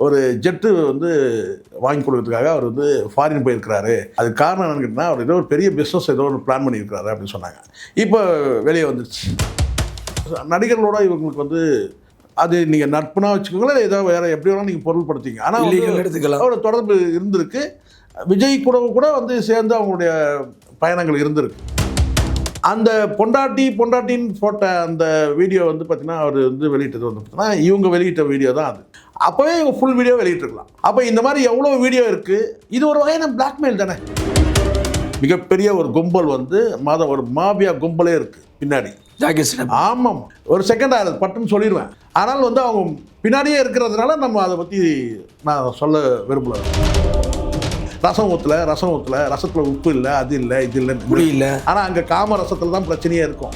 ஒரு ஜெட்டு வந்து வாங்கி கொடுக்கறதுக்காக அவர் வந்து ஃபாரின் போயிருக்கிறாரு. அதுக்கு காரணம் என்னன்னு கேட்டால் அவர் ஏதோ ஒரு பெரிய பிஸ்னஸ் ஏதோ ஒரு பிளான் பண்ணியிருக்கிறாரு அப்படின்னு சொன்னாங்க. இப்போ வெளியே வந்துருச்சு. நடிகர்களோட இவங்களுக்கு வந்து அது நீங்கள் நட்புனா வச்சுக்கோங்களேன், ஏதோ வேறு எப்படி வேணாலும் நீங்கள் பொருள்படுத்திங்க. ஆனால் எடுத்துக்கலாம் அவரோட தொடர்பு இருந்திருக்கு. விஜய் கூட வந்து சேர்ந்து அவங்களுடைய பயணங்கள் இருந்திருக்கு. அந்த பொண்டாட்டின்னு போட்ட அந்த வீடியோ வந்து பார்த்தீங்கன்னா அவர் வந்து வெளியிட்டது வந்து பார்த்தீங்கன்னா இவங்க வெளியிட்ட வீடியோ தான் அது. அப்போவே இவங்க ஃபுல் வீடியோ வெளியிட்டிருக்கலாம். அப்போ இந்த மாதிரி எவ்வளோ வீடியோ இருக்குது. இது ஒரு வகையான பிளாக்மெயில் தானே. மிகப்பெரிய ஒரு கும்பல் வந்து ஒரு மாபியா கும்பலே இருக்குது பின்னாடி. ஆமாம், ஒரு செகண்ட் ஆகுது பட்டுன்னு சொல்லிடுவேன். ஆனால் வந்து அவங்க பின்னாடியே இருக்கிறதுனால நம்ம அதை பற்றி நான் சொல்ல விரும்பல. ரசம் ஊற்றல ரசத்தில் உப்பு இல்லை, அது இல்லை, இது இல்லை, புரியல. ஆனால் அங்கே காம ரசத்தில் தான் பிரச்சனையே இருக்கும்.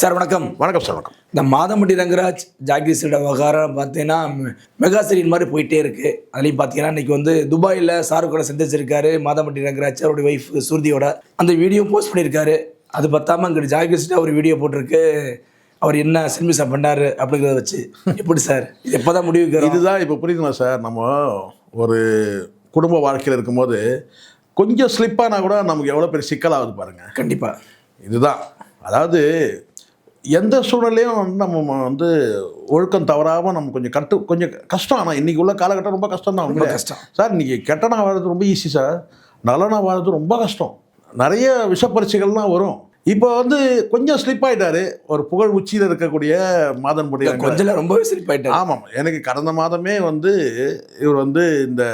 சார் வணக்கம். வணக்கம் சார். வணக்கம். இந்த மாதம்பட்டி ரங்கராஜ் ஜாகிரீஸோட விவகாரம் பார்த்தீங்கன்னா மெகா சீரியல் மாதிரி போயிட்டே இருக்குது. அதுலேயும் பார்த்தீங்கன்னா இன்றைக்கி வந்து துபாயில் ஷாருக்கோட சந்திச்சிருக்காரு மாதம்பட்டி ரங்கராஜ். அவருடைய ஒய்ஃப் சுருதியோட அந்த வீடியோ போஸ்ட் பண்ணியிருக்காரு. அது பார்த்தாம அங்கே ஜாகிரீஸ்ட ஒரு வீடியோ போட்டிருக்கு. அவர் என்ன சினிமிசா பண்ணார் அப்படிங்கிறத வச்சு எப்படி சார் இது எப்போ தான் முடிவுக்கு? இதுதான் இப்போ புரியுதுங்களா சார். நம்ம ஒரு குடும்ப வாழ்க்கையில் இருக்கும்போது கொஞ்சம் ஸ்லிப்பானா கூட நமக்கு எவ்வளோ பெரிய சிக்கலாகுது பாருங்கள். கண்டிப்பாக இதுதான். அதாவது எந்த சூழ்நிலையும் வந்து நம்ம வந்து ஒழுக்கம் தவறாமல் நம்ம கொஞ்சம் கஷ்டம். ஆனால் இன்றைக்கி உள்ள காலகட்டம் ரொம்ப கஷ்டம் தான். ரொம்ப கஷ்டம் சார். இன்றைக்கி கெட்டனா வாழ்றது ரொம்ப ஈஸி சார். நல்லனா வாழ்றது ரொம்ப கஷ்டம். நிறைய விஷப்பரிச்சைகள்லாம் வரும். இப்போ வந்து கொஞ்சம் ஸ்லிப் ஆகிட்டாரு. ஒரு புகழ் உச்சியில் இருக்கக்கூடிய மாதம்பட்டி கொஞ்சம் ரொம்பவே ஸ்லிப் ஆகிட்டார். ஆமாம். எனக்கு கடந்த மாதமே வந்து இவர் வந்து இந்த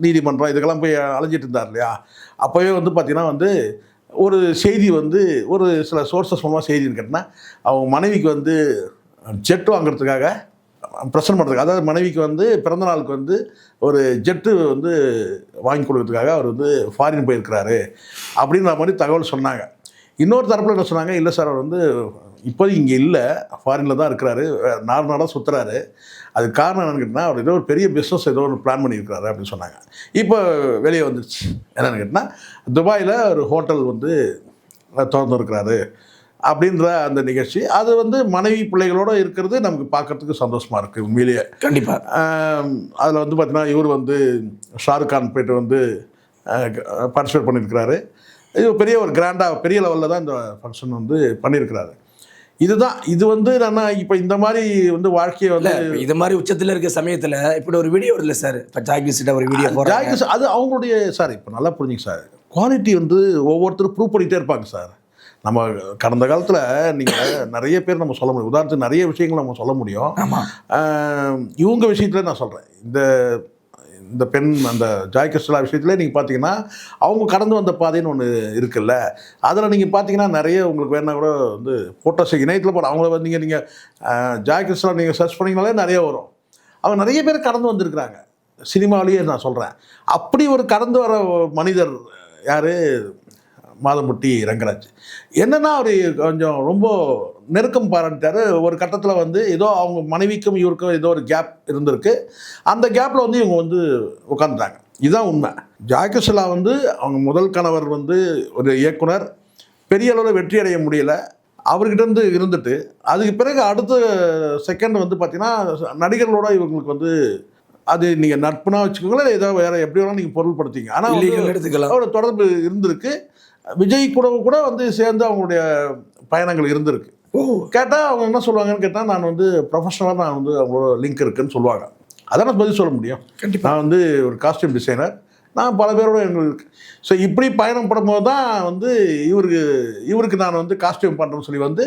நீதிமன்றம் இதுக்கெல்லாம் போய் அலைஞ்சிட்டு இருந்தார் இல்லையா. அப்போவே வந்து பார்த்திங்கன்னா வந்து ஒரு செய்தி வந்து ஒரு சில சோர்ஸஸ் மூலமாக செய்தின்னு கேட்டால் அவங்க மனைவிக்கு வந்து ஜெட் வாங்குறதுக்காக பிரசன்ட் பண்ணுறதுக்கு, அதாவது மனைவிக்கு வந்து பிறந்தநாளுக்கு வந்து ஒரு ஜெட்டு வந்து வாங்கி கொடுக்கறதுக்காக அவர் வந்து ஃபாரின் போயிருக்கிறாரு அப்படின்ற மாதிரி தகவல் சொன்னாங்க. இன்னொரு தரப்பில் என்ன சொன்னாங்க, இல்லை சார் அவர் வந்து இப்போதைக்கு இங்கே இல்லை, ஃபாரினில் தான் இருக்கிறாரு, நாடாக சுற்றுறாரு. அதுக்கு காரணம் என்னென்னு கேட்டால் அவர் ஏதோ ஒரு பெரிய பிஸ்னஸ் ஏதோ ஒரு பிளான் பண்ணியிருக்கிறாரு அப்படின்னு சொன்னாங்க. இப்போ வெளியே வந்துருச்சு. என்னென்னு கேட்டால் துபாயில் ஒரு ஹோட்டல் வந்து திறந்துருக்கிறாரு அப்படின்ற அந்த நிகழ்ச்சி. அது வந்து மனைவி பிள்ளைகளோடு இருக்கிறது நமக்கு பார்க்குறதுக்கு சந்தோஷமாக இருக்குது உண்மையிலேயே. கண்டிப்பாக. அதில் வந்து பார்த்திங்கன்னா இவர் வந்து ஷாருக் கான் போய்ட்டு வந்து பார்ட்டிசிபேட் பண்ணியிருக்கிறாரு. இது பெரிய ஒரு கிராண்டாக பெரிய லெவலில் தான் இந்த ஃபங்க்ஷன் வந்து பண்ணியிருக்கிறாரு. இதுதான் இது வந்து நான் இப்போ இந்த மாதிரி வந்து வாழ்க்கையை வந்து இது மாதிரி உச்சத்தில் இருக்க சமயத்தில் இப்படி ஒரு வீடியோ இல்லை சார். இப்போ ஜாகிரீஸ்ட ஒரு வீடியோ ஜாகிரீஸ் அது அவங்களுடைய சார் இப்போ நல்லா புரிஞ்சுங்க சார். குவாலிட்டி வந்து ஒவ்வொருத்தரும் ப்ரூவ் பண்ணிகிட்டே இருப்பாங்க சார். நம்ம கடந்த காலத்தில் நீங்கள் நிறைய பேர் நம்ம சொல்ல முடியும். உதாரணத்துக்கு நிறைய விஷயங்கள் நம்ம சொல்ல முடியும். இவங்க விஷயத்தில் நான் சொல்கிறேன். இந்த பெண் அந்த ஜாய் கிறிஸ்டலா விஷயத்தில் நீங்கள் பார்த்தீங்கன்னா அவங்க கடந்து வந்த பாதைன்னு ஒன்று இருக்குல்ல. அதில் நீங்கள் பார்த்தீங்கன்னா நிறைய உங்களுக்கு வேணால் கூட வந்து ஃபோட்டோஸ் இணையத்தில் போட அவங்கள வந்து நீங்கள் ஜாய் கிறிஸ்டலா நீங்கள் சர்ச் பண்ணிங்கனாலே நிறைய வரும். அவங்க நிறைய பேர் கடந்து வந்திருக்கிறாங்க சினிமாவிலேயே. நான் சொல்கிறேன், அப்படி ஒரு கடந்து வர மனிதர் யார்? மாதம்பட்டி ரங்கராஜ். என்னென்னா அவர் கொஞ்சம் ரொம்ப நெருக்கம் பாராட்டார். ஒரு கட்டத்தில் வந்து ஏதோ அவங்க மனைவிக்கும் இவருக்கும் ஏதோ ஒரு கேப் இருந்திருக்கு. அந்த கேப்பில் வந்து இவங்க வந்து உட்காந்துட்டாங்க. இதுதான் உண்மை. ஜாய் கிறிஸ்டலா வந்து அவங்க முதல் கணவர் வந்து ஒரு இயக்குனர், பெரிய அளவில் வெற்றி அடைய முடியலை. அவர்கிட்ட இருந்துட்டு அதுக்கு பிறகு அடுத்த செகண்ட் வந்து பார்த்திங்கன்னா நடிகர்களோட இவங்களுக்கு வந்து அது நீங்கள் நட்புனா வச்சுக்கோங்களேன், ஏதோ வேறு எப்படி வேணாலும் நீங்கள் பொருள்படுத்திங்க. ஆனால் எடுத்துக்கலாம். அவரோட தொடர்பு இருந்திருக்கு. விஜய் கூட வந்து சேர்ந்து அவங்களுடைய பயணங்கள் இருந்திருக்கு. கேட்டால் அவங்க என்ன சொல்லுவாங்கன்னு கேட்டால் நான் வந்து ப்ரொஃபஷனலாக நான் வந்து அவங்களோட லிங்க் இருக்குதுன்னு சொல்லுவாங்க. அதான் நான் பதில் சொல்ல முடியும். கண்டிப்பாக. நான் வந்து ஒரு காஸ்டியூம் டிசைனர், நான் பல பேரோட எங்களுக்கு. ஸோ இப்படி பயணம் படும்போது தான் வந்து இவருக்கு நான் வந்து காஸ்டியூம் பண்ணுறேன்னு சொல்லி வந்து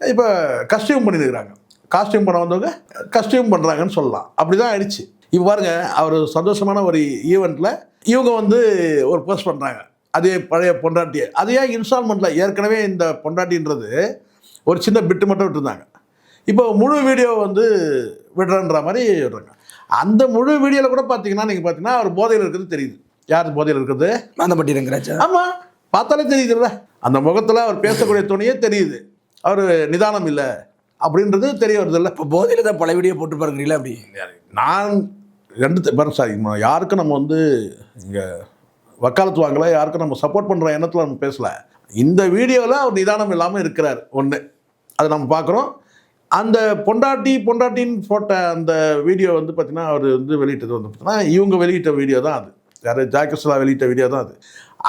இப்போ கஸ்டியூம் பண்ணியிருக்கிறாங்க. காஸ்டியூம் பண்ண வந்தவங்க கஸ்டியூம் பண்ணுறாங்கன்னு சொல்லலாம். அப்படி தான் ஆயிடுச்சு. இப்போ பாருங்க, அவர் சந்தோஷமான ஒரு ஈவெண்ட்டில் இவங்க வந்து ஒரு போஸ்ட் பண்ணுறாங்க. அதே பழைய பொண்டாட்டியை அதையே இன்ஸ்டால்மெண்ட்டில் ஏற்கனவே இந்த பொண்டாட்டின்றது ஒரு சின்ன பிட்டு மட்டும் விட்டுருந்தாங்க. இப்போ முழு வீடியோ வந்து விடுறன்ற மாதிரி விடுறாங்க. அந்த முழு வீடியோவில் கூட பார்த்தீங்கன்னா நீங்கள் பார்த்தீங்கன்னா அவர் போதையில் இருக்கிறது தெரியுது. யார் போதையில் இருக்கிறது? மாதம்பட்டி ரங்கராஜ். ஆமாம், பார்த்தாலே தெரியுதுல்ல. அந்த முகத்தில் அவர் பேசக்கூடிய துணையே தெரியுது. அவர் நிதானம் இல்லை அப்படின்றது தெரிய வருது இல்லை. இப்போ போதையில் தான் பல வீடியோ போட்டு பாருங்களா? அப்படி நான் ரெண்டு பாருங்க சார், யாருக்கும் நம்ம வந்து இங்கே வக்காலத்து வாங்கலை, யாருக்கும் நம்ம சப்போர்ட் பண்ணுற எண்ணத்தில் நம்ம பேசலை. இந்த வீடியோவில் அவர் நிதானம் இல்லாமல் இருக்கிறார் ஒன்று, அதை நம்ம பார்க்குறோம். அந்த பொண்டாட்டின்னு போட்ட அந்த வீடியோ வந்து பார்த்தீங்கன்னா அவர் வந்து வெளியிட்டது வந்து பார்த்தீங்கன்னா இவங்க வெளியிட்ட வீடியோ தான் அது. யார் ஜாக்கி சுலா வெளியிட்ட வீடியோ தான் அது.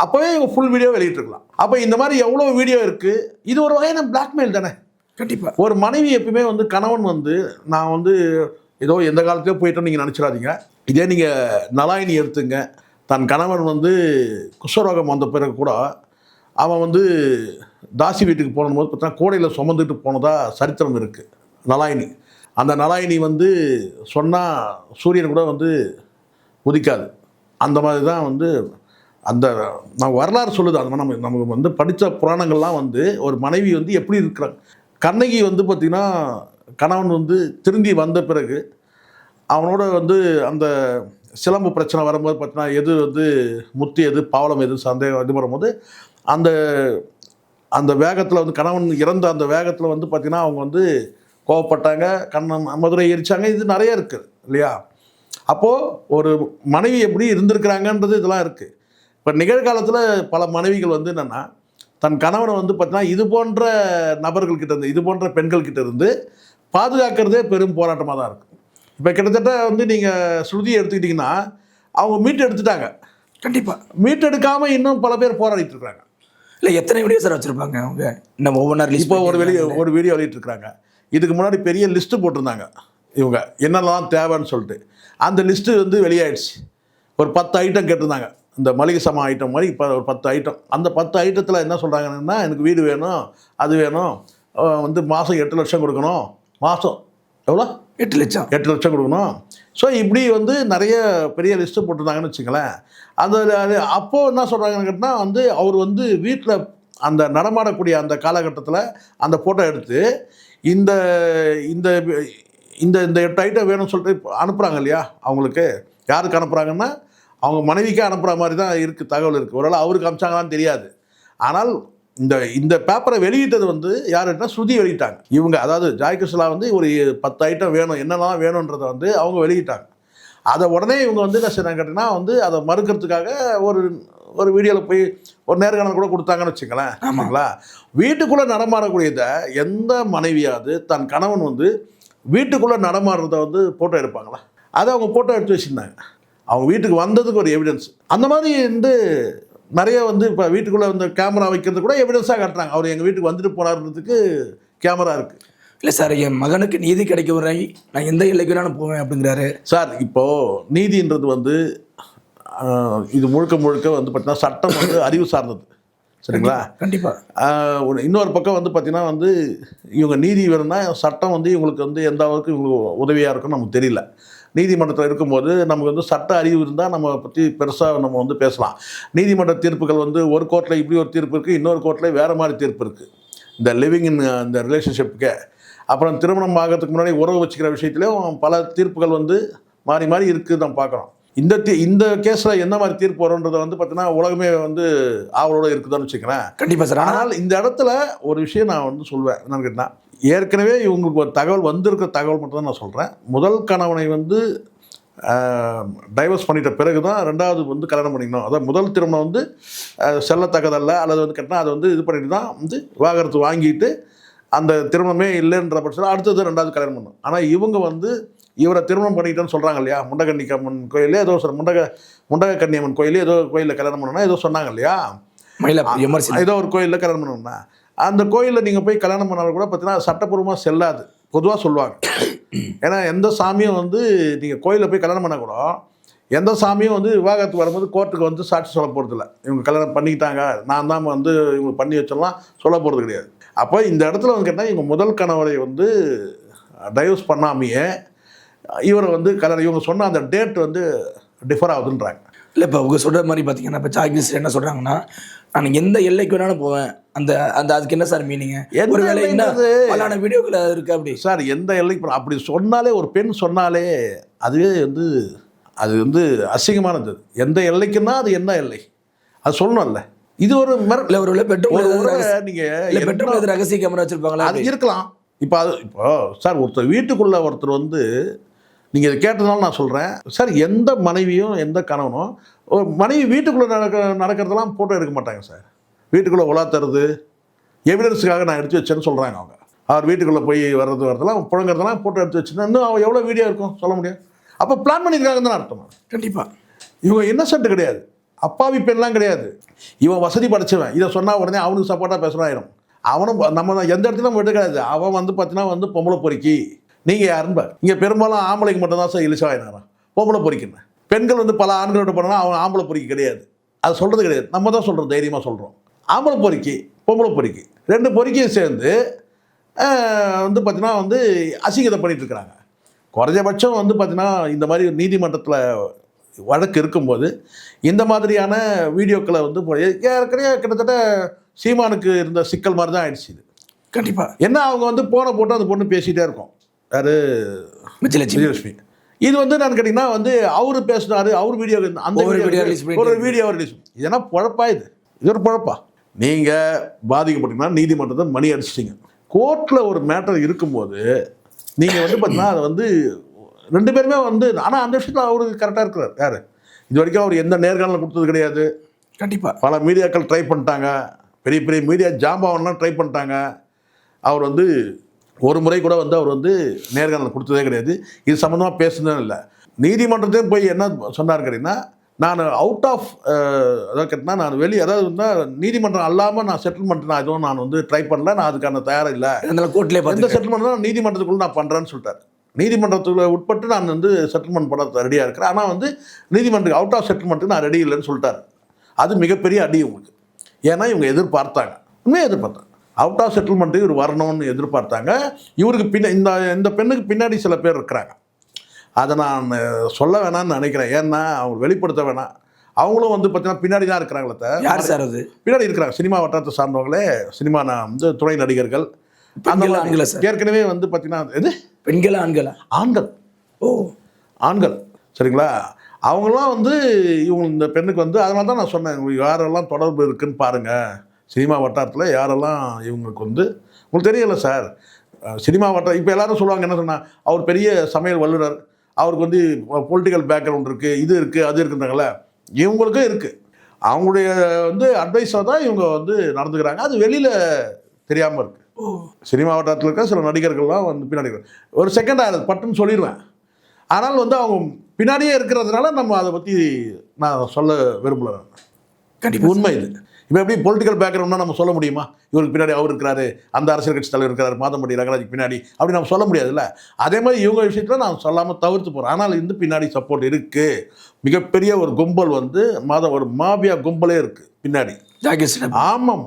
அப்போவே இவங்க ஃபுல் வீடியோ வெளியிட்டிருக்கலாம். அப்போ இந்த மாதிரி எவ்வளோ வீடியோ இருக்குது. இது ஒரு வகையான பிளாக்மெயில் தானே. கண்டிப்பாக ஒரு மனைவி எப்பவுமே வந்து கணவன் வந்து நான் வந்து ஏதோ எந்த காலத்தையோ போயிட்டோன்னு நீங்கள் நினச்சிடாதீங்க. இதே நீங்கள் நலாயினி எடுத்துங்க. தன் கணவன் வந்து குஷ்டரோகம் வந்த பிறகு கூட அவன் வந்து தாசி வீட்டுக்கு போகும்போது பார்த்தா கோடையில் சுமந்துட்டு போனதாக சரித்திரம் இருக்குது. நலாயினி அந்த நலாயினி வந்து சொன்னால் சூரியன் கூட வந்து உதிக்காது. அந்த மாதிரி தான் வந்து அந்த நம்ம வரலாறு சொல்லுது. அது நமக்கு வந்து படித்த புராணங்கள்லாம் வந்து ஒரு மனைவி வந்து எப்படி இருக்கிறாங்க. கண்ணகி வந்து பார்த்திங்கன்னா கணவன் வந்து திரும்பி வந்த பிறகு அவனோட வந்து அந்த சிலம்பு பிரச்சனை வரும்போது பார்த்தீங்கன்னா எது வந்து முத்தி எது பவளம் எது சந்தேகம் இது வரும்போது அந்த அந்த வேகத்தில் வந்து கணவன் இறந்த அந்த வேகத்தில் வந்து பார்த்திங்கன்னா அவங்க வந்து கோவப்பட்டாங்க. மதுரை எரிச்சாங்க. இது நிறைய இருக்குது இல்லையா. அப்போது ஒரு மனைவி எப்படி இருந்திருக்கிறாங்கன்றது இதெல்லாம் இருக்குது. இப்போ நிகழ்காலத்தில் பல மனைவிகள் வந்து என்னென்னா தன் கணவனை வந்து பார்த்தீங்கன்னா இது போன்ற நபர்கள்கிட்ட இருந்து இது போன்ற பெண்கள்கிட்ட இருந்து பாதுகாக்கிறதே பெரும் போராட்டமாக தான் இருக்குது. இப்போ கிட்டத்தட்ட வந்து நீங்கள் ஸ்ருதியை எடுத்துக்கிட்டிங்கன்னா அவங்க மீட்டு எடுத்துட்டாங்க. கண்டிப்பாக மீட்டு எடுக்காமல் இன்னும் பல பேர் போராடிட்டு இருக்காங்க. இல்லை எத்தனை வீடியோ சார் வச்சுருப்பாங்க அவங்க நம்ம ஒவ்வொன்றா இப்போ ஒரு வீடியோ வெளியிட்டிருக்கிறாங்க. இதுக்கு முன்னாடி பெரிய லிஸ்ட்டு போட்டிருந்தாங்க இவங்க என்னெல்லாம் தேவைன்னு சொல்லிட்டு. அந்த லிஸ்ட்டு வந்து வெளியாயிடுச்சு. ஒரு 10 ஐட்டம் கேட்டிருந்தாங்க. இந்த மளிகை சாமான் ஐட்டம் மாதிரி இப்போ ஒரு 10 ஐட்டம். அந்த 10 ஐட்டத்தில் என்ன சொல்கிறாங்கன்னா எனக்கு வீடு வேணும், அது வேணும், வந்து மாதம் 8 லட்சம் கொடுக்கணும். மாதம் எவ்வளோ 8 லட்சம் கொடுக்கணும். ஸோ இப்படி வந்து நிறைய பெரிய லிஸ்ட்டு போட்டிருந்தாங்கன்னு வச்சுங்களேன். அது அப்போது என்ன சொல்கிறாங்கன்னு கேட்டால் வந்து அவர் வந்து வீட்டில் அந்த நடமாடக்கூடிய அந்த காலகட்டத்தில் அந்த ஃபோட்டோ எடுத்து இந்த இந்த இந்த இந்த 8 ஐட்டம் வேணும்னு சொல்லிட்டு அனுப்புகிறாங்க இல்லையா. அவங்களுக்கு யாருக்கு அனுப்புகிறாங்கன்னா அவங்க மனைவிக்கே அனுப்புகிற மாதிரி தான் இருக்குது, தகவல் இருக்குது. ஒருவேளை அவருக்கு அனுப்பிச்சாங்களான்னு தெரியாது. ஆனால் இந்த பேப்பரை வெளியிட்டது வந்து யாருன்னா ஸ்ருதி வெளியிட்டாங்க. இவங்க அதாவது ஜாக்கி சுலா வந்து ஒரு 10 ஐட்டம் வேணும் என்னெல்லாம் வேணுன்றதை வந்து அவங்க வெளியிட்டாங்க. அதை உடனே இவங்க வந்து என்ன செய்றாங்க கேட்டிங்கன்னா வந்து அதை மறுக்கிறதுக்காக ஒரு வீடியோவில் போய் ஒரு நேர்காணல் கூட கொடுத்தாங்கன்னு வச்சுங்களேன். ஆமாங்களா. வீட்டுக்குள்ளே நடமாடக்கூடியதை எந்த மனைவியாவது தன் கணவன் வந்து வீட்டுக்குள்ளே நடமாடுறத வந்து ஃபோட்டோ எடுப்பாங்களா? அதை அவங்க ஃபோட்டோ எடுத்து வச்சுருந்தாங்க. அவங்க வீட்டுக்கு வந்ததுக்கு ஒரு எவிடன்ஸ். அந்த மாதிரி வந்து நிறைய வந்து இப்போ வீட்டுக்குள்ளே வந்து கேமரா வைக்கிறது கூட எவிடன்ஸாக காட்டுறாங்க. அவர் எங்கள் வீட்டுக்கு வந்துட்டு போனாருன்றதுக்கு கேமரா இருக்குது. இல்லை சார் என் மகனுக்கு நீதி கிடைக்க வரை நான் எந்த எல்லைக்கு வேணாலும் போவேன் அப்படிங்கிறாரு சார். இப்போது நீதின்றது வந்து இது முழுக்க வந்து பார்த்தீங்கன்னா சட்டம் வந்து அறிவு சார்ந்தது. சரிங்களா. கண்டிப்பாக. இன்னொரு பக்கம் வந்து பார்த்திங்கன்னா வந்து இவங்க நீதி வேணும்னா சட்டம் வந்து இவங்களுக்கு வந்து எந்த அளவுக்கு இவங்களுக்கு உதவியாக இருக்குன்னு நமக்கு தெரியல. நீதிமன்றத்தில் இருக்கும்போது நமக்கு வந்து சட்ட அறிவு இருந்தால் நம்ம பற்றி பெருசாக நம்ம வந்து பேசலாம். நீதிமன்ற தீர்ப்புகள் வந்து ஒரு கோர்ட்டில் இப்படி ஒரு தீர்ப்பு இருக்குது, இன்னொரு கோர்ட்டில் வேறு மாதிரி தீர்ப்பு இருக்குது. இந்த லிவிங் இன் இந்த ரிலேஷன்ஷிப்புக்கே அப்புறம் திருமணம் ஆகிறதுக்கு முன்னாடி உறவு வச்சுக்கிற விஷயத்துலேயும் பல தீர்ப்புகள் வந்து மாறி இருக்குது நம்ம பார்க்குறோம். இந்த கேஸில் என்ன மாதிரி தீர்ப்பு வரும்ன்றதை வந்து பார்த்தீங்கன்னா உலகமே வந்து ஆவலோடு இருக்குதுன்னு வச்சுக்கிறேன். கண்டிப்பாக சார். ஆனால் இந்த இடத்துல ஒரு விஷயம் நான் வந்து சொல்வேன் என்னன்னு கேட்டால், ஏற்கனவே இவங்களுக்கு ஒரு தகவல் வந்திருக்கிற தகவல் மட்டும் தான் நான் சொல்கிறேன். முதல் கணவனை வந்து டைவர்ஸ் பண்ணிட்ட பிறகு தான் ரெண்டாவது வந்து கல்யாணம் பண்ணிக்கணும். அதாவது முதல் திருமணம் வந்து செல்லத்தக்கதல்ல அல்லது வந்து கேட்டால் அதை வந்து இது பண்ணிட்டு தான் வந்து விவாகரத்து வாங்கிட்டு அந்த திருமணமே இல்லைன்ற பட்சத்தில் அடுத்தது ரெண்டாவது கல்யாணம் பண்ணணும். ஆனால் இவங்க வந்து இவரை திருமணம் பண்ணிக்கிட்டேன்னு சொல்கிறாங்க இல்லையா. முண்டகன்னிக்கம்மன் கோயிலே ஏதோ முண்டக கன்னியம்மன் கோயிலே ஏதோ கோயிலில் கல்யாணம் பண்ணணும்னா ஏதோ சொன்னாங்க இல்லையா. ஏதோ ஒரு கோயிலில் கல்யாணம் பண்ணணும்னா அந்த கோயிலில் நீங்கள் போய் கல்யாணம் பண்ணாலும் கூட பார்த்தீங்கன்னா சட்டப்பூர்வமாக செல்லாது பொதுவாக சொல்லுவாங்க. ஏன்னா எந்த சாமியும் வந்து நீங்கள் கோயிலில் போய் கல்யாணம் பண்ணால் கூட எந்த சாமியும் வந்து விவாகரத்து வரும்போது கோர்ட்டுக்கு வந்து சாட்சி சொல்ல போகிறதில்ல. இவங்க கல்யாணம் பண்ணிக்கிட்டாங்க நான் தான் வந்து இவங்க பண்ணி வச்சோம்லாம் சொல்ல போகிறது கிடையாது. அப்போ இந்த இடத்துல வந்து கேட்டால் இவங்க முதல் கணவரை வந்து டைவர்ஸ் பண்ணாமையே இவரை வந்து கல்யாணம் இவங்க சொன்ன அந்த டேட் வந்து டிஃபர் ஆகுதுன்றாங்க. இல்லை இப்போ அவங்க சொல்கிற மாதிரி பார்த்தீங்கன்னா இப்போ ஜாக்கி என்ன சொல்கிறாங்கன்னா நான் எந்த எல்லைக்கு வேணாலும் போவேன். அந்த அந்த அதுக்கு என்ன சார் மீனிங்க? ஒரு வேலை என்ன பலான வீடியோக்கள் இருக்குது அப்படி சார். எந்த எல்லைக்கு அப்படி சொன்னாலே ஒரு பெண் சொன்னாலே அதுவே வந்து அது வந்து அசிங்கமானது. எந்த எல்லைக்குன்னா அது என்ன எல்லை அது சொல்லணும்ல. இது ஒரு இல்லை ஒரு பெட்ரூம் நீங்கள் பெட்ரூம் ரகசிய கேமரா வச்சுருப்பாங்களா? அது இருக்கலாம். இப்போ சார் ஒருத்தர் வீட்டுக்குள்ளே ஒருத்தர் வந்து நீங்கள் இதை கேட்டதுனால நான் சொல்கிறேன் சார். எந்த மனைவியும் எந்த கணவனும் ஒரு மனைவி வீட்டுக்குள்ளே நடக்கிறதெல்லாம் ஃபோட்டோ எடுக்க மாட்டாங்க சார். வீட்டுக்குள்ளே உலா தருது எவிடன்ஸுக்காக நான் எடுத்து வச்சேன்னு சொல்கிறாங்க அவங்க. அவர் வீட்டுக்குள்ளே போய் வரதெல்லாம் புழங்குறதெல்லாம் போட்டோ எடுத்து வச்சுருந்தா இன்னும் அவன் எவ்வளோ வீடியோ இருக்கும் சொல்ல முடியும். அப்போ பிளான் பண்ணியிருக்காங்கன்னு தான் அர்த்தம். கண்டிப்பாக இவங்க இன்னசென்ட் கிடையாது, அப்பாவி பெண்லாம் கிடையாது. இவன் வசதி படைச்சவன், இதை சொன்னால் உடனே அவனுக்கு சப்போர்ட்டாக பேசுகிறாயிடும். அவனும் நம்ம எந்த இடத்துலையும் விட்டு கிடையாது. அவன் வந்து பார்த்தீங்கன்னா வந்து பொம்பளை பொறுக்கி நீங்கள் யாருன்னு இங்கே பெரும்பாலும் ஆம்பளைக்கு மட்டும்தான் சார் இழிச்சாயினாரான் பொம்பளை பொறிக்கணும். பெண்கள் வந்து பல ஆண்களோட போனால் அவன் ஆம்பளை பொறிக்கி கிடையாது, அது சொல்கிறது கிடையாது. நம்ம தான் சொல்கிறோம், தைரியமாக சொல்கிறோம். ஆம்பளை பொறிக்கி பொம்பளை பொறிக்கி 2 பொறிக்கையும் சேர்ந்து வந்து பார்த்தீங்கன்னா வந்து அசிங்கத்தை பண்ணிட்டு இருக்கிறாங்க. குறைஞ்சபட்சம் வந்து பார்த்தீங்கன்னா இந்த மாதிரி நீதிமன்றத்தில் வழக்கு இருக்கும்போது இந்த மாதிரியான வீடியோக்களை வந்து ஏற்கனவே கிட்டத்தட்ட சீமானுக்கு இருந்த சிக்கல் மாதிரி தான் ஆயிடுச்சு இது. கண்டிப்பாக என்ன அவங்க வந்து போன போட்டு அந்த பொண்ணு பேசிகிட்டே இருக்கும், யார் விஜயலட்சுமி. இது வந்து நான் கேட்டிங்கன்னா வந்து அவர் பேசினாரு, அவர் வீடியோ அந்த ஒரு வீடியோ ரிலீஸ். இதெல்லாம் பொழப்பா? இது ஒரு பொழப்பா? நீங்கள் பாதிக்கப்பட்டீங்கன்னா நீதிமன்றத்தை மணி அடிச்சிட்டிங்க. கோர்ட்டில் ஒரு மேட்டர் இருக்கும்போது நீங்கள் வந்து பார்த்தீங்கன்னா அதை வந்து 2 பேருமே வந்து, ஆனால் அந்த விஷயத்தில் அவருக்கு கரெக்டாக இருக்கிறார். யார் இது வரைக்கும் அவர் எந்த நேர்காணலும் கொடுத்தது கிடையாது. கண்டிப்பாக பல மீடியாக்கள் ட்ரை பண்ணிட்டாங்க, பெரிய பெரிய மீடியா ஜாம்பவன்லாம் ட்ரை பண்ணிட்டாங்க. அவர் வந்து ஒரு முறை கூட வந்து அவர் வந்து நேர்காணல் கொடுத்ததே கிடையாது. இது சம்மந்தமாக பேசுனதும் இல்லை. நீதிமன்றத்தையும் போய் என்ன சொன்னார் கேட்டிங்கன்னா, நான் அவுட் ஆஃப் அதாவது கேட்டிங்கன்னா நான் அதாவது வந்து நீதிமன்றம் அல்லாமல் நான் செட்டில்மெண்ட் நான் எதுவும் நான் வந்து ட்ரை பண்ணல, நான் அதுக்கான தயாராக இல்லை. கோர்ட்லேயே எந்த செட்டில்மெண்ட் தான் நீதிமன்றத்துக்குள்ளே நான் பண்ணுறேன்னு சொல்லிட்டார். நீதிமன்றத்துக்குள்ள உட்பட்டு நான் வந்து செட்டில்மெண்ட் பண்ண ரெடியாக இருக்கிறேன், ஆனால் வந்து நீதிமன்றத்துக்கு அவுட் ஆஃப் செட்டில்மெண்ட்டுக்கு நான் ரெடி இல்லைன்னு சொல்லிட்டார். அது மிகப்பெரிய அடி உங்களுக்கு. ஏன்னா இவங்க எதிர்பார்த்தாங்க, உண்மையாக எதிர்பார்த்தாங்க, அவுட் ஆஃப் செட்டில்மெண்ட்டு இவர் வரணும்னு எதிர்பார்த்தாங்க. இவருக்கு இந்த பெண்ணுக்கு பின்னாடி சில பேர் இருக்கிறாங்க, அதை நான் சொல்ல வேணாம்னு நினைக்கிறேன். ஏன்னா அவங்க வெளிப்படுத்த வேணாம். அவங்களும் வந்து பார்த்தீங்கன்னா பின்னாடி தான் இருக்கிறாங்களே. யார் சார் அது? பின்னாடி இருக்கிறாங்க, சினிமா வட்டாரத்தை சார்ந்தவங்களே, சினிமா வந்து துணை நடிகர்கள். ஏற்கனவே வந்து பார்த்தீங்கன்னா எது பெண்கள் ஆண்கள் ஆண்கள் சரிங்களா? அவங்களாம் வந்து இவங்க இந்த பெண்ணுக்கு வந்து அதனால தான் நான் சொன்னேன், யாரெல்லாம் தொடர்பு இருக்குன்னு பாருங்கள். சினிமா வட்டாரத்தில் யாரெல்லாம் இவங்களுக்கு வந்து உங்களுக்கு தெரியல சார். சினிமா வட்டாரம் இப்போ எல்லாரும் சொல்லுவாங்க, என்ன சொன்னால் அவர் பெரிய சமையல் வல்லுநர், அவருக்கு வந்து பொலிட்டிக்கல் பேக்ரவுண்ட் இருக்குது, இது இருக்குது, அது இருக்குன்றாங்களே. இவங்களுக்கும் இருக்குது. அவங்களுடைய வந்து அட்வைஸாக தான் இவங்க வந்து நடந்துக்கிறாங்க. அது வெளியில் தெரியாமல் இருக்குது. சினிமா வட்டாரத்தில் இருக்க சில நடிகர்கள்லாம் வந்து பின்னாடி ஒரு செகண்ட் ஆகுது பட்டுன்னு சொல்லிடுவேன். ஆனால் வந்து அவங்க பின்னாடியே இருக்கிறதுனால நம்ம அதை பற்றி நான் சொல்ல விரும்பல. கண்டிப்பாக உண்மை இது. இப்போ எப்படி பொலிட்டிக்கல் பேக்ரவுண்ட்னா நம்ம சொல்ல முடியுமா? இவருக்கு பின்னாடி அவர் இருக்கிறாரு, அந்த அரசியல் கட்சி தலைவர் இருக்கிறார், மாதம்பட்டி ரங்கராஜுக்கு பின்னாடி, அப்படி நம்ம சொல்ல முடியாதுல்ல. அதே மாதிரி இவங்க விஷயத்தில் நான் சொல்லாமல் தவிர்த்து போகிறேன். ஆனால் இந்த பின்னாடி சப்போர்ட் இருக்குது. மிகப்பெரிய ஒரு கும்பல் வந்து ஒரு மாபியா கும்பலே இருக்குது பின்னாடி. ஆமாம்,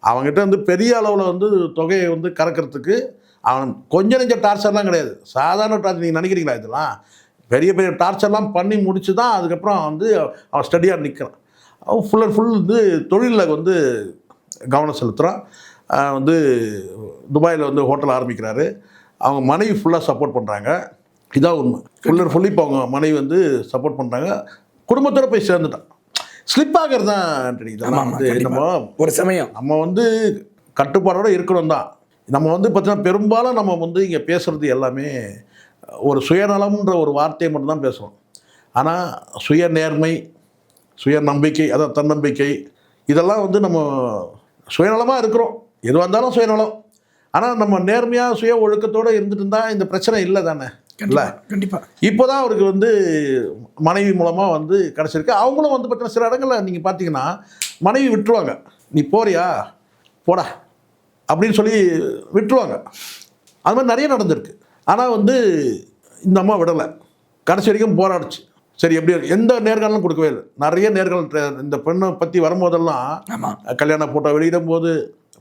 அவங்ககிட்ட வந்து பெரிய அளவில் வந்து தொகையை வந்து கறக்கிறதுக்கு அவன் கொஞ்சம் நெஞ்ச டார்ச்சர்லாம் கிடையாது. சாதாரண டார்ச்சர் நீங்கள் நினைக்கிறீங்களா? இதெல்லாம் பெரிய பெரிய டார்ச்சர்லாம் பண்ணி முடிச்சு தான் அதுக்கப்புறம் வந்து அவன் ஸ்டடியாக நிற்கிறான். அவன் ஃபுல் அண்ட் ஃபுல் வந்து தொழிலில் வந்து கவனம் செலுத்துகிறான். வந்து துபாயில் வந்து ஹோட்டல் ஆரம்பிக்கிறாரு. அவங்க மனைவி ஃபுல்லாக சப்போர்ட் பண்ணுறாங்க. இதான் உண்மை. ஃபுல் அண்ட் ஃபுல் இப்போ அவங்க மனைவி வந்து சப்போர்ட் பண்ணுறாங்க. குடும்பத்தோடு போய் சேர்ந்துட்டான். ஸ்லிப் ஆகிறது தான். இதெல்லாம் வந்து நம்ம ஒரு சமயம் நம்ம வந்து கட்டுப்பாடோடு இருக்கணும் தான். நம்ம வந்து பார்த்தீங்கன்னா பெரும்பாலும் நம்ம வந்து இங்கே பேசுகிறது எல்லாமே ஒரு சுயநலம்ன்ற ஒரு வார்த்தையை மட்டும்தான் பேசுகிறோம். ஆனால் சுய நேர்மை, சுய நம்பிக்கை, அதாவது தன்னம்பிக்கை, இதெல்லாம் வந்து நம்ம சுயநலமாக இருக்கிறோம். எதுவாக இருந்தாலும் சுயநலம். ஆனால் நம்ம நேர்மையாக சுய ஒழுக்கத்தோடு இருந்துட்டு இருந்தால் இந்த பிரச்சனை இல்லை தானே? இல்லை, கண்டிப்பாக. இப்போ தான் அவருக்கு வந்து மனைவி மூலமாக வந்து கிடச்சிருக்கு. அவங்களும் வந்து பார்த்தீங்கன்னா சில இடங்களில் நீங்கள் பார்த்தீங்கன்னா மனைவி விட்டுருவாங்க, நீ போறியா போடா அப்படின்னு சொல்லி விட்டுருவாங்க. அது மாதிரி நிறைய நடந்திருக்கு. ஆனால் வந்து இந்த அம்மா விடலை, கடைசி வரைக்கும் போராடிச்சு. சரி, எப்படி எந்த நேர்காணலும் கொடுக்கவே இல்லை. நிறைய நேர்காணல் இந்த பெண்ணை பற்றி வரும்போதெல்லாம் கல்யாண ஃபோட்டோ வெளியிடும் போது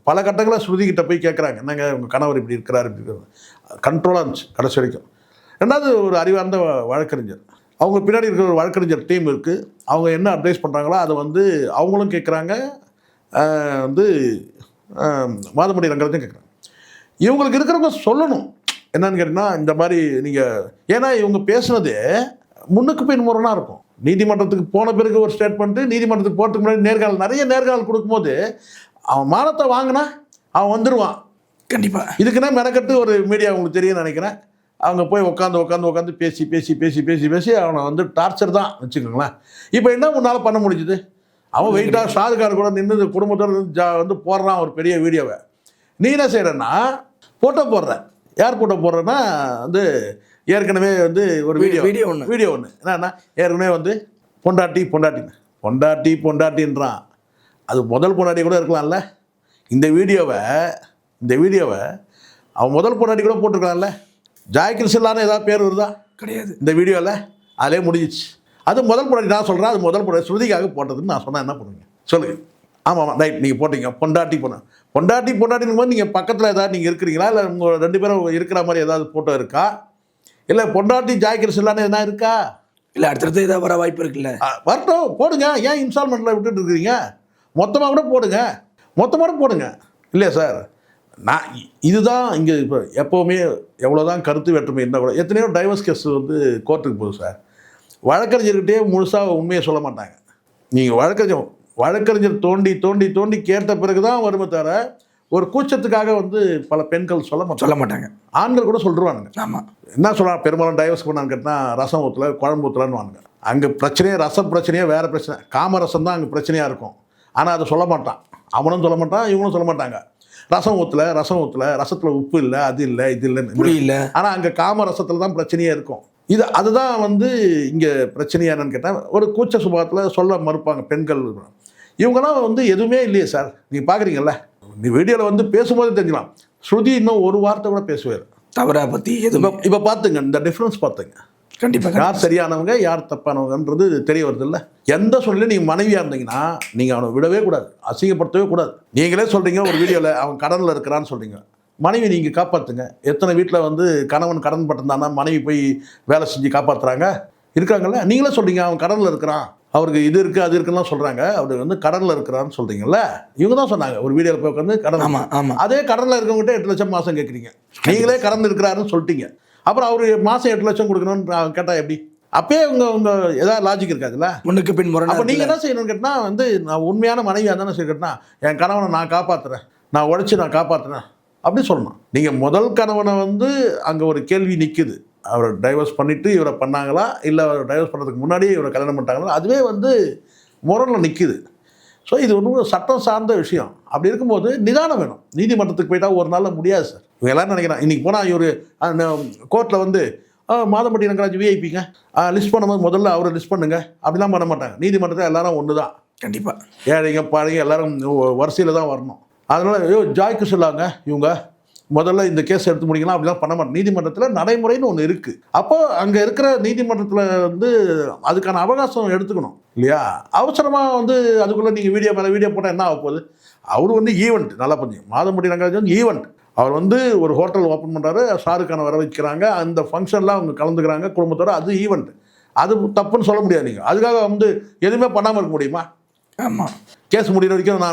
பல கட்டங்களில் ஸ்ருதிக்கிட்ட போய் கேட்குறாங்க, என்னங்க உங்கள் கணவர் இப்படி இருக்கிறார், இப்படி இருக்கிறார். கண்ட்ரோலாக இருந்துச்சு கடைசி வரைக்கும். ரெண்டாவது ஒரு அறிவார்ந்த வழக்கறிஞர், அவங்க பின்னாடி இருக்கிற ஒரு வழக்கறிஞர் டீம் இருக்குது. அவங்க என்ன அட்வைஸ் பண்ணுறாங்களோ அதை வந்து அவங்களும் கேட்குறாங்க, வந்து மாதம்பட்டி ரங்கராஜன் கேட்குறாங்க. இவங்களுக்கு இருக்கிறவங்க சொல்லணும் என்னன்னு கேட்டிங்கன்னா, இந்த மாதிரி நீங்கள் ஏன்னா இவங்க பேசுனதே முன்னுக்கு பின் முரணாக இருக்கும். நீதிமன்றத்துக்கு போன பிறகு ஒரு ஸ்டேட்மெண்ட்டு, நீதிமன்றத்துக்கு போகிறதுக்கு முன்னாடி நேர்காணல், நிறைய நேர்காணல் கொடுக்கும்போது அவன் மானத்தை வாங்கினா அவன் வந்துடுவான். கண்டிப்பாக. இதுக்குன்னா மெனக்கட்டு ஒரு மீடியா உங்களுக்கு தெரியும்னு நினைக்கிறேன். அவங்க போய் உட்காந்து பேசி அவனை வந்து டார்ச்சர் தான் வச்சுக்கோங்களேன். இப்போ என்ன முன்னால் பண்ண முடிஞ்சுது? அவன் வெயிட்டாக ஷாருக்கார் கூட நின்று குடும்பத்தோடு வந்து போடுறான் ஒரு பெரிய வீடியோவை. நீ என்ன செய்கிறன்னா ஃபோட்டோ போடுறேன். யார் ஃபோட்டோ போடுறேன்னா வந்து ஏற்கனவே வந்து ஒரு வீடியோ ஒன்று என்னன்னா ஏற்கனவே வந்து பொண்டாட்டின்றான். அது முதல் பொண்டாட்டி கூட இருக்கலாம்ல. இந்த வீடியோவை அவன் முதல் பொண்டாட்டி கூட போட்டிருக்கலாம்ல. ஜாய் கிருஷ்ணலான்னு ஏதாவது பேர் வருதா? கிடையாது இந்த வீடியோவில். அதிலே முடிஞ்சிச்சு. அது முதல் பொண்டாட்டி. நான் சொல்கிறேன் அது முதல் பொண்டாட்டி ஸ்ருதிக்காக போட்டதுன்னு நான் சொன்னேன். என்ன பண்ணுவீங்க சொல்லுங்கள்? ஆமாம் ரைட், நீங்கள் போட்டீங்க பொண்டாட்டின்னு போது நீங்கள் பக்கத்தில் ஏதாவது நீங்கள் இருக்கிறீங்களா? இல்லை உங்கள் 2 பேரும் இருக்கிற மாதிரி ஏதாவது ஃபோட்டோ இருக்கா? இல்லை பொண்டாட்டி ஜாய் கிருஷ்ணலான்னு எதனா இருக்கா? இல்லை அடுத்தடுத்து ஏதாவது வர வாய்ப்பு இருக்குல்ல? வரட்டும், போடுங்க. ஏன் இன்ஸ்டால்மெண்ட்டில் விட்டுட்டு இருக்கிறீங்க? மொத்தமாக கூட போடுங்க. இல்லையா சார்? நான் இதுதான் இங்கே இப்போ எப்போவுமே எவ்வளோதான் கருத்து வேற்றுமை இருந்தால் கூட எத்தனையோ டைவர்ஸ் கேஸ் வந்து கோர்ட்டுக்கு போகுது சார். வழக்கறிஞர்கிட்டே முழுசாக உண்மையை சொல்ல மாட்டாங்க. நீங்கள் வழக்கறிஞர் தோண்டி கேட்ட பிறகு தான் வருமே தவிர ஒரு கூச்சத்துக்காக வந்து பல பெண்கள் சொல்ல மாட்டாங்க. ஆண்கள் கூட சொல்லிடுவானுங்க. ஆமாம், என்ன சொல்லலாம், பெரும்பாலும் டைவர்ஸ் பண்ணான்னு கேட்டால் ரசம் ஊற்றல குழம்பு ஊற்றலான்னு வாங்க. அங்கே பிரச்சனையே ரசம் பிரச்சனையே வேறு பிரச்சனை. காமரசம் தான் அங்கே பிரச்சனையாக இருக்கும். ஆனால் அதை சொல்ல மாட்டான். அவனும் சொல்ல மாட்டான், இவங்களும் சொல்ல மாட்டாங்க. ரசம் ஊற்றல ரசத்தில் உப்பு இல்லை, அது இல்லை, இது இல்லை. ஆனால் அங்கே காமரசத்தில் தான் பிரச்சனையே இருக்கும். அதுதான் வந்து இங்கே பிரச்சனையா என்னன்னு கேட்டால் ஒரு கூச்ச சுபாவத்தில் சொல்ல மறுப்பாங்க பெண்கள். இவங்கெல்லாம் வந்து எதுவுமே இல்லையே சார். நீங்கள் பார்க்குறீங்கல்ல, நீ வீடியோவில் வந்து பேசும்போது தெரிஞ்சுக்கலாம். ஸ்ருதி இன்னும் ஒரு வார்த்தை கூட பேசுவார் தவறா பற்றி எதுவும். இப்போ பார்த்துங்க, இந்த டிஃப்ரென்ஸ் பார்த்துங்க. கண்டிப்பாக யார் சரியானவங்க யார் தப்பானவங்கன்றது தெரிய வருது இல்லை? எந்த சொல்ல நீங்கள் மனைவியாக இருந்தீங்கன்னா நீங்கள் அவனை விடவே கூடாது, அசிங்கப்படுத்தவே கூடாது. நீங்களே சொல்கிறீங்க ஒரு வீடியோவில் அவன் கடனில் இருக்கிறான்னு சொல்கிறீங்க. மனைவி நீங்கள் காப்பாற்றுங்க. எத்தனை வீட்டில் வந்து கணவன் கடன் பட்டிருந்தானா மனைவி போய் வேலை செஞ்சு காப்பாற்றுறாங்க இருக்காங்கல்ல? நீங்களே சொல்கிறீங்க அவன் கடனில் இருக்கிறான், அவருக்கு இது இருக்குது அது இருக்குன்னு சொல்கிறாங்க. அவர் வந்து கடனில் இருக்கிறான்னு சொல்கிறீங்கல்ல. இவங்க தான் சொன்னாங்க ஒரு வீடியோவில் போய் உட்காந்து கடன். ஆமாம், அதே கடனில் இருக்கவங்ககிட்ட 8 லட்சம் மாதம் கேட்குறீங்க. நீங்களே கடன் இருக்கிறாருன்னு சொல்லிட்டீங்க. அப்புறம் அவர் மாதம் 8 லட்சம் கொடுக்கணும்னு கேட்டால் எப்படி? அப்பயே உங்கள் ஏதாவது லாஜிக் இருக்காதுல்ல? முன்னுக்கு பின் முரண். அப்போ நீங்கள் என்ன செய்யணும்னு கேட்டால் வந்து நான் உண்மையான மனைவியாக தானே செய்யணும்னா என் கணவனை நான் காப்பாற்றுறேன், நான் உழைச்சி நான் காப்பாற்றுறேன் அப்படி சொல்லணும். நீங்கள் முதல் கணவனை வந்து அங்கே ஒரு கேள்வி நிற்குது. அவர் டைவர்ஸ் பண்ணிவிட்டு இவரை பண்ணாங்களா, இல்லை அவர் டைவர்ஸ் பண்ணுறதுக்கு முன்னாடியே இவரை கல்யாணம் பண்ணிட்டாங்களா, அதுவே வந்து முரணில் நிற்குது. ஸோ இது ஒன்றும் சட்டம் சார்ந்த விஷயம். அப்படி இருக்கும்போது நிதானம் வேணும். நீதிமன்றத்துக்கு போயிட்டால் ஒரு நாளில் முடியாது சார். இவங்க எல்லோரும் நினைக்கிறான் இன்றைக்கி போனால் இவர் கோர்ட்டில் வந்து மாதம்பட்டி ரங்கராஜ் விஐபிங்க லிஸ்ட் பண்ணும்போது முதல்ல அவரை லிஸ்ட் பண்ணுங்க அப்படிலாம் பண்ண மாட்டாங்க. நீதிமன்றத்தில் எல்லாரும் ஒன்று தான். கண்டிப்பாக ஏழைங்க பாழைங்க எல்லாரும் வரிசையில் தான் வரணும். அதனால் ஜாய்க்கு சொல்லாங்க இவங்க முதல்ல இந்த கேஸ் எடுத்து முடிக்கலாம் அப்படிலாம் பண்ண மாட்டேன். நீதிமன்றத்தில் நடைமுறைன்னு ஒன்று இருக்குது. அப்போ அங்கே இருக்கிற நீதிமன்றத்தில் வந்து அதுக்கான அவகாசம் எடுத்துக்கணும் இல்லையா? அவசரமாக வந்து அதுக்குள்ளே நீங்கள் வீடியோ மேலே வீடியோ போட்டால் என்ன ஆக போகுது? அவர் வந்து ஈவெண்ட் நல்லா புரிஞ்சுங்க. மாதம்பட்டி ரங்கராஜ் வந்து ஈவெண்ட். அவர் வந்து ஒரு ஹோட்டல் ஓப்பன் பண்ணுறாரு, ஷாருக்கான வர வைக்கிறாங்க, அந்த ஃபங்க்ஷன்லாம் அவங்க கலந்துக்கிறாங்க குடும்பத்தோடு. அது ஈவெண்ட். அது தப்புன்னு சொல்ல முடியாது. நீங்கள் அதுக்காக வந்து எதுவுமே பண்ணாமல் இருக்க முடியுமா? ஆமாம், கேஸ் முடிகிற வரைக்கும்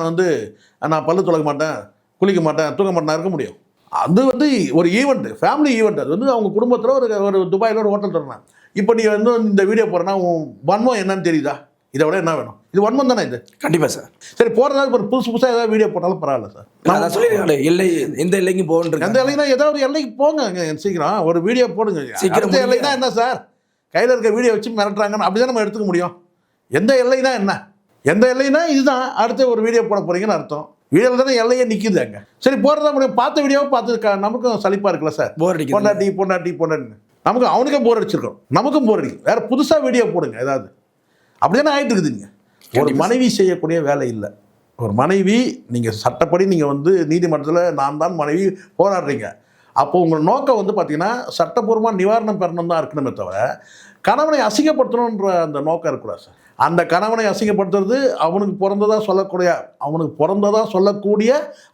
நான் பல்லு துலக்க மாட்டேன், குளிக்க மாட்டேன், தூங்க மாட்டேன் இருக்க முடியும். அது வந்து ஒரு ஈவெண்ட், ஃபேமிலி ஈவெண்ட். அது வந்து அவங்க குடும்பத்தில் ஒரு துபாயில் ஒரு ஹோட்டல் தரணும். இப்போ நீ வந்து இந்த வீடியோ போகிறேன்னா வன்மம் என்னன்னு தெரியுதா? இதை விட என்ன வேணும்? இது வன்மம் தானே இது? கண்டிப்பாக சார். சரி, போகிறதால ஒரு புதுசாக ஏதாவது வீடியோ போட்டாலும் பரவாயில்ல சார். நான் சொல்லிடுறேன் எல்லை எந்த எல்லைக்கும் போகணும். எந்த எல்லைனா ஏதாவது ஒரு எல்லைக்கு போங்க சீக்கிரம் ஒரு வீடியோ போடுங்க. சீக்கிரம் எல்லைனா என்ன சார்? கையில் இருக்க வீடியோ வச்சு மிரட்டுறாங்கன்னு அப்படி தான் நம்ம எடுத்துக்க முடியும். எந்த எல்லைனா என்ன? எந்த எல்லைனா இதுதான். அடுத்து ஒரு வீடியோ போட போகிறீங்கன்னு அர்த்தம். வீடியோவில் தானே எல்லையே நிற்கிது அங்கே. சரி, போகிறதா முடியும். பார்த்த வீடியோவை பார்த்து நமக்கும் சலிப்பாக இருக்குல்ல சார்? போர் அடிக்கும். பொண்டாட்டி நமக்கு அவனுக்கே போர் அடிச்சிருக்கோம், நமக்கும் போர் அடிக்கும். வேறு புதுசாக வீடியோ போடுங்க ஏதாவது. அப்படி தானே ஆகிட்டு இருக்குதுங்க. ஒரு மனைவி செய்யக்கூடிய வேலை இல்லை. ஒரு மனைவி நீங்கள் சட்டப்படி நீங்கள் வந்து நீதிமன்றத்தில் நான் தான் மனைவி போராடுறீங்க. அப்போது உங்கள் நோக்கம் வந்து பார்த்தீங்கன்னா சட்டப்பூர்வமாக நிவாரணம் பெறணும் தான் இருக்கணுமே தவிர கணவனை அசிங்கப்படுத்தணுன்ற அந்த நோக்கம் இருக்கக்கூடாது சார். அந்த கணவனை அசிங்கப்படுத்துறது அவனுக்கு பிறந்ததாக சொல்லக்கூடிய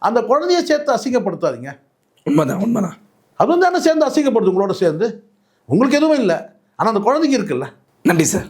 அந்த குழந்தைய சேர்த்து அசிங்கப்படுத்தாதீங்க. உண்மைதான். அது வந்து தானே சேர்ந்து அசிங்கப்படுத்து உங்களோட சேர்ந்து. உங்களுக்கு எதுவும் இல்லை, ஆனால் அந்த குழந்தைக்கு இருக்குல்ல. நன்றி சார்.